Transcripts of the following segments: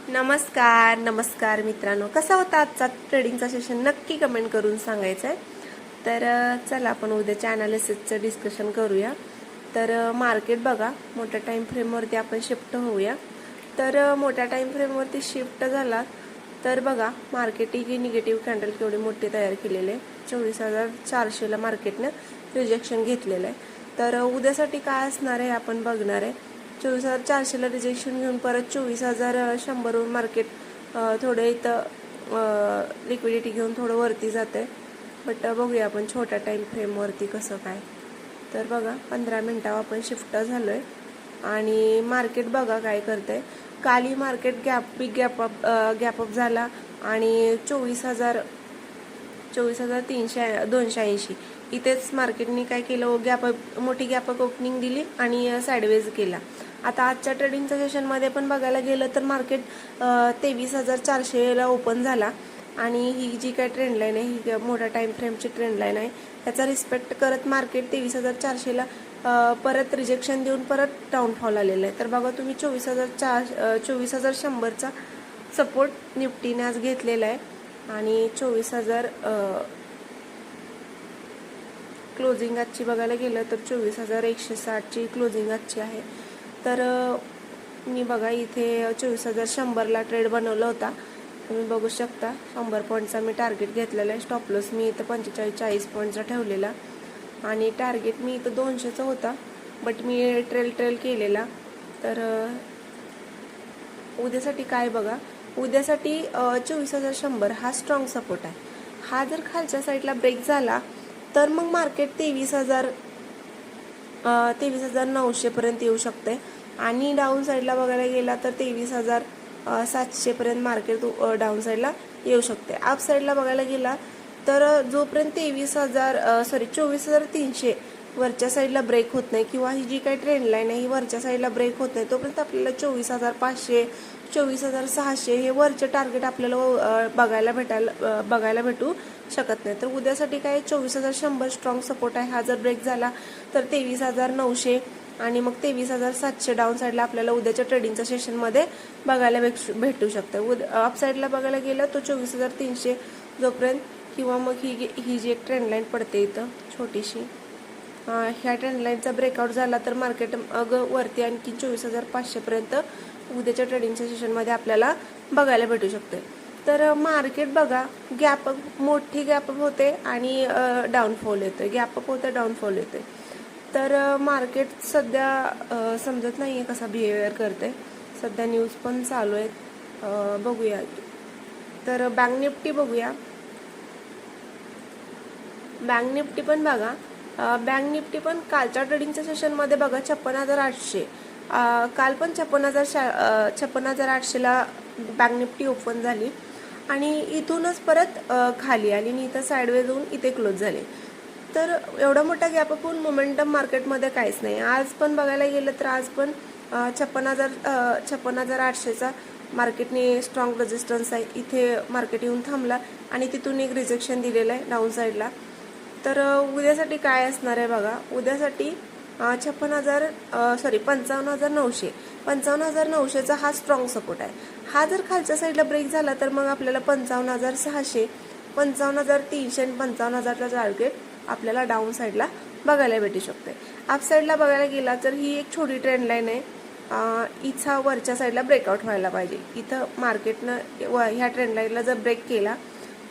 नमस्कार मित्रांनो, कसा होता आजचा ट्रेडिंगचा सेशन नक्की कमेंट करून सांगायचं आहे. तर चला आपण उद्याच्या ॲनालिसिसचं डिस्कशन करूया. तर मार्केट बघा, मोठ्या टाइम फ्रेमवरती आपण शिफ्ट होऊया. तर मोठ्या टाइम फ्रेमवरती शिफ्ट झाला तर बघा, मार्केट ही निगेटिव्ह कॅन्डल केवढी मोठी तयार केलेली आहे. 24,400ला मार्केटनं रिजेक्शन घेतलेलं आहे. तर उद्यासाठी काय असणार आहे आपण बघणार आहे. 24,400ला रिजेक्शन घेऊन परत 24,100वरून मार्केट थोडं इथं लिक्विडिटी घेऊन थोडं वरती जाते. बट बघूया आपण छोट्या टाइम फ्रेमवरती कसं काय. तर बघा 15 मिनिटावर आपण शिफ्ट झालो आहे आणि मार्केट बघा काय करतंय. काली मार्केट बिग गॅप अप झाला आणि 24,280 इथेच मार्केटने काय केलं, मोठी गॅप अप ओपनिंग दिली आणि साईडवेज केला. आता आजच्या ट्रेडिंगच्या सेशनमध्ये पण बघायला गेलं तर मार्केट 23,400ला ओपन झाला आणि ही जी काय ट्रेंड लाईन आहे, ही मोठ्या टाइम फ्रेमची ट्रेंड लाईन आहे, त्याचा रिस्पेक्ट करत मार्केट 23,400ला परत रिजेक्शन देऊन परत डाऊनफॉल आलेला आहे. तर बघा तुम्ही 24,100चा सपोर्ट निफ्टीने आज घेतलेला आहे आणि 24,000 क्लोजिंग आजची बघायला गेलं तर 24,160ची क्लोजिंग आजची आहे. तर मी बघा इथे 24,100ला ट्रेड बनवला होता. तुम्ही बघू शकता 100 पॉईंटचा मी टार्गेट घेतलेला आहे. स्टॉप लॉस मी इथं 45-40 पॉईंटचा ठेवलेला आणि टार्गेट मी इथं 200चा होता, बट मी ट्रेल केलेला. तर उद्यासाठी काय बघा, उद्यासाठी 24,100 हा स्ट्रॉंग सपोर्ट आहे. हा जर खालच्या साईडला ब्रेक झाला तर मग मार्केट 23,900 पर्यंत येऊ शकते आणि डाऊन साईडला बघायला गेला तर 23,700 पर्यंत मार्केट डाऊन साईडला येऊ शकते. अप साईडला बघायला गेला तर जोपर्यंत 24,300 वरच्या साईडला ब्रेक होत नाही किंवा ही जी काही ट्रेंड लाईन आहे ही वरच्या साईडला ब्रेक होत नाही, तोपर्यंत आपल्याला 24,500 24,600 हे वरचे टार्गेट आपल्याला बघायला भेटू शकत नाही. तर उद्यासाठी काय 24,100 स्ट्रॉंग सपोर्ट आहे. हा जर ब्रेक झाला तर 23,900 आणि मग 23,700 डाऊन साईडला आपल्याला उद्याच्या ट्रेडिंगच्या सेशनमध्ये बघायला भेटू शकतं. अप साईडला बघायला गेलं तो 24,300 जोपर्यंत किंवा मग ही जी एक ट्रेंड लाईन पडते इथं छोटीशी, ह्या ट्रेंड लाईनचा ब्रेकआउट झाला तर मार्केट वरती आणखी 24,500 पर्यंत उद्याच्या ट्रेडिंगच्या सेशनमध्ये आपल्याला बघायला भेटू शकते. तर मार्केट बघा मोठी गॅपअप होते आणि डाऊनफॉल येते, गॅपअप होते डाऊनफॉल येते. तर मार्केट सध्या समजत नाही आहे कसा बिहेवियर करते. सध्या न्यूज पण चालू आहेत, बघूया. तर बँक निफ्टी बघूया. बँक निफ्टी पण बघा, बँक निफ्टी पण कालच्या ट्रेडिंगच्या सेशनमध्ये बघा 56,800, काल पण 56,800ला बँक निफ्टी ओपन झाली आणि इथूनच परत खाली आली आणि इथं साईडवेज होऊन इथे क्लोज झाले. तर एवढा मोठा गॅप अप होऊन मोमेंटम मार्केटमध्ये काहीच नाही. आज पण बघायला गेलं तर आज पण 56,800चा मार्केटने स्ट्रॉंग रेजिस्टन्स आहे. इथे मार्केट येऊन थांबला आणि तिथून एक रिजेक्शन दिलेलं आहे डाऊन साईडला. तर उद्यासाठी काय असणार आहे बघा, उद्यासाठी 55,900चा हा स्ट्रॉंग सपोर्ट आहे. हा जर खालच्या साईडला ब्रेक झाला तर मग आपल्याला 55,600, 55,300 आणि 55,000चा टार्गेट आपल्याला डाऊन साईडला बघायला भेटू शकते. अप साईडला बघायला गेला तर ही एक छोटी ट्रेंड लाईन आहे. इथं वरच्या साईडला ब्रेकआउट व्हायला पाहिजे. इथं मार्केटनं ह्या ट्रेंड लाईनला जर ब्रेक केला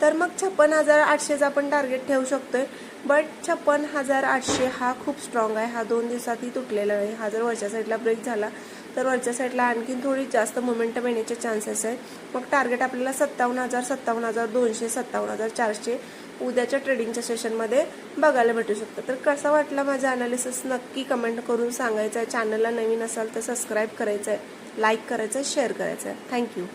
तर मग 56,800चा आपण टार्गेट ठेवू शकतोय. बट 56,800 हा खूप स्ट्रॉंग आहे. हा 2 दिवसातही तुटलेला आहे. हा जर वरच्या साईडला ब्रेक झाला तर वरच्या साईडला आणखीन थोडी जास्त मोमेंटम येण्याचे चान्सेस आहे. मग टार्गेट आपल्याला 57,000, 57,200, 57,400 उद्याच्या ट्रेडिंगच्या सेशनमध्ये बघायला भेटू शकतं. तर कसा वाटला माझा अनालिसिस नक्की कमेंट करून सांगायचं आहे. चॅनलला नवीन असाल तर सबस्क्राईब करायचं आहे, लाईक करायचं आहे, शेअर करायचं आहे. थँक्यू.